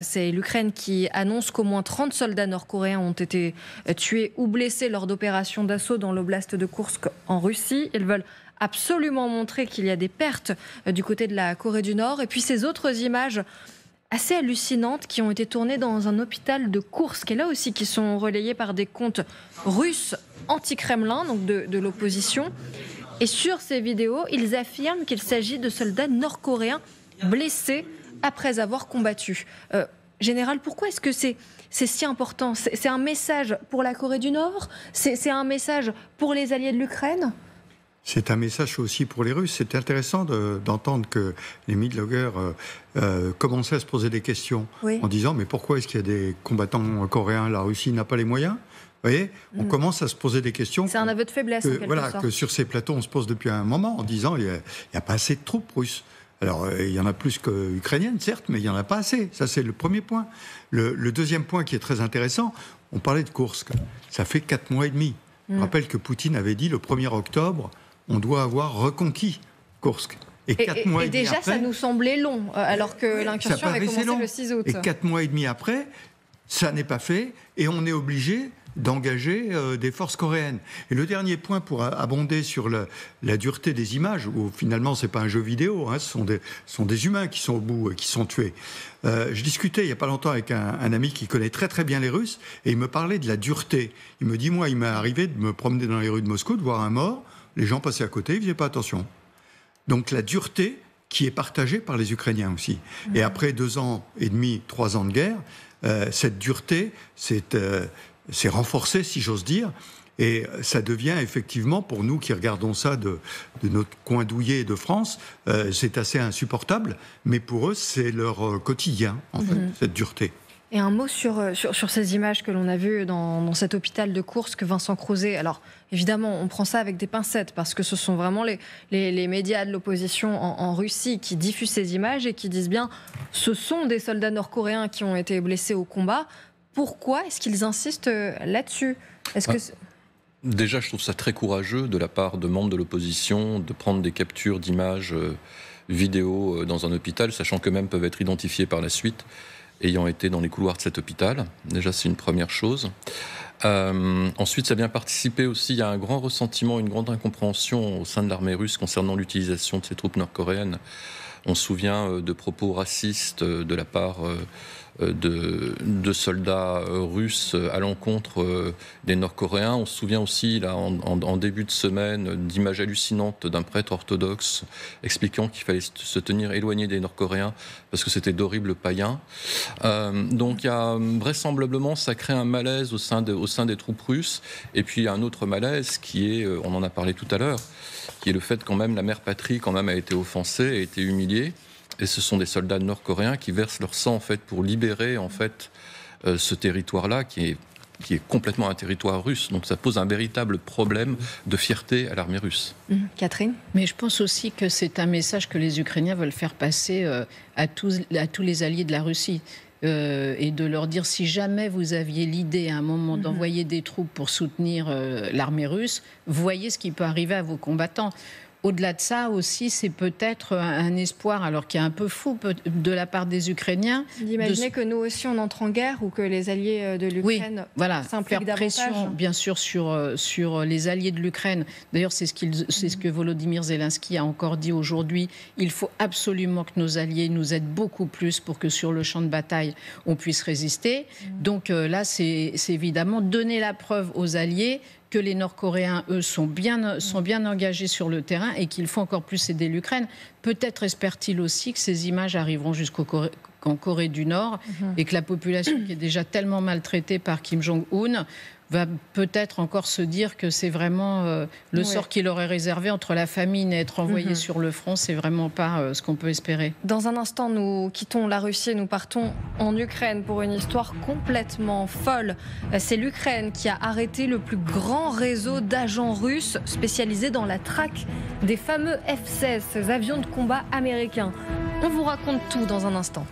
C'est l'Ukraine qui annonce qu'au moins 30 soldats nord-coréens ont été tués ou blessés lors d'opérations d'assaut dans l'oblast de Koursk en Russie. Ils veulent absolument montrer qu'il y a des pertes du côté de la Corée du Nord. Et puis ces autres images assez hallucinantes qui ont été tournées dans un hôpital de Koursk et là aussi qui sont relayées par des comptes russes anti-Kremlin, donc de l'opposition. Et sur ces vidéos, ils affirment qu'il s'agit de soldats nord-coréens blessés après avoir combattu. Général, pourquoi est-ce que c'est si important? C'est un message pour la Corée du Nord? C'est un message pour les alliés de l'Ukraine? C'est un message aussi pour les Russes. C'est intéressant d'entendre que les media-blogueurs commençaient à se poser des questions en disant mais pourquoi est-ce qu'il y a des combattants coréens? La Russie n'a pas les moyens. Vous voyez, on commence à se poser des questions. C'est un aveu de faiblesse en quelque sorte. Que sur ces plateaux on se pose depuis un moment en disant il n'y a pas assez de troupes russes. Alors, il y en a plus qu'ukrainiennes, certes, mais il n'y en a pas assez. Ça, c'est le premier point. Le deuxième point qui est très intéressant, on parlait de Koursk. Ça fait 4 mois et demi. Je rappelle que Poutine avait dit le 1er octobre, on doit avoir reconquis Koursk. Et 4 mois et demi déjà, après, ça nous semblait long, alors que l'incursion avait commencé le 6 août. Et 4 mois et demi après, ça n'est pas fait, et on est obligé d'engager des forces coréennes. Et le dernier point pour abonder sur la dureté des images, où finalement c'est pas un jeu vidéo, ce sont des humains qui sont au bout, qui sont tués. Je discutais il n'y a pas longtemps avec un ami qui connaît très très bien les Russes, et il me parlait de la dureté. Il me dit, moi il m'est arrivé de me promener dans les rues de Moscou, de voir un mort, les gens passaient à côté, ils ne faisaient pas attention. Donc la dureté qui est partagée par les Ukrainiens aussi. Et après 2 ans et demi, 3 ans de guerre, cette dureté, c'est renforcé, si j'ose dire, et ça devient effectivement, pour nous qui regardons ça de notre coin douillet de France, c'est assez insupportable, mais pour eux, c'est leur quotidien, en fait, cette dureté. Et un mot sur ces images que l'on a vues dans cet hôpital de Koursk, Vincent Crouzet. Alors, évidemment, on prend ça avec des pincettes, parce que ce sont vraiment les médias de l'opposition en Russie qui diffusent ces images et qui disent bien ce sont des soldats nord-coréens qui ont été blessés au combat. Pourquoi est-ce qu'ils insistent là-dessus? Déjà, je trouve ça très courageux de la part de membres de l'opposition de prendre des captures d'images vidéo dans un hôpital, sachant qu'eux-mêmes peuvent être identifiés par la suite, ayant été dans les couloirs de cet hôpital. Déjà, c'est une première chose. Ensuite, ça vient participer aussi, il y a un grand ressentiment, une grande incompréhension au sein de l'armée russe concernant l'utilisation de ces troupes nord-coréennes. On se souvient de propos racistes de la part de soldats russes à l'encontre des Nord-Coréens. On se souvient aussi, là, en début de semaine, d'images hallucinantes d'un prêtre orthodoxe expliquant qu'il fallait se tenir éloigné des Nord-Coréens parce que c'était d'horribles païens. Donc, il y a, vraisemblablement, ça crée un malaise au sein des troupes russes. Et puis, il y a un autre malaise qui est, on en a parlé tout à l'heure, qui est le fait quand même la mère patrie quand même a été offensée, a été humiliée. Et ce sont des soldats nord-coréens qui versent leur sang en fait pour libérer en fait ce territoire-là qui est complètement un territoire russe. Donc ça pose un véritable problème de fierté à l'armée russe. Catherine? Mais je pense aussi que c'est un message que les Ukrainiens veulent faire passer à tous les alliés de la Russie. Et de leur dire si jamais vous aviez l'idée à un moment d'envoyer des troupes pour soutenir l'armée russe, voyez ce qui peut arriver à vos combattants. Au-delà de ça aussi, c'est peut-être un espoir, alors qui est un peu fou de la part des Ukrainiens. D'imaginer que nous aussi on entre en guerre ou que les alliés de l'Ukraine s'impliquent davantage. Pression, bien sûr, sur les alliés de l'Ukraine. D'ailleurs, c'est ce que Volodymyr Zelensky a encore dit aujourd'hui. Il faut absolument que nos alliés nous aident beaucoup plus pour que sur le champ de bataille, on puisse résister. Donc là, c'est évidemment donner la preuve aux alliés que les Nord-Coréens, eux, sont bien engagés sur le terrain et qu'il faut encore plus aider l'Ukraine. Peut-être espère-t-il aussi que ces images arriveront jusqu'en Corée du Nord et que la population qui est déjà tellement maltraitée par Kim Jong-un va peut-être encore se dire que c'est vraiment le sort qu'il aurait réservé entre la famine et être envoyé sur le front. C'est vraiment pas ce qu'on peut espérer. Dans un instant, nous quittons la Russie et nous partons en Ukraine pour une histoire complètement folle. C'est l'Ukraine qui a arrêté le plus grand réseau d'agents russes spécialisés dans la traque des fameux F-16, ces avions de combat américains. On vous raconte tout dans un instant.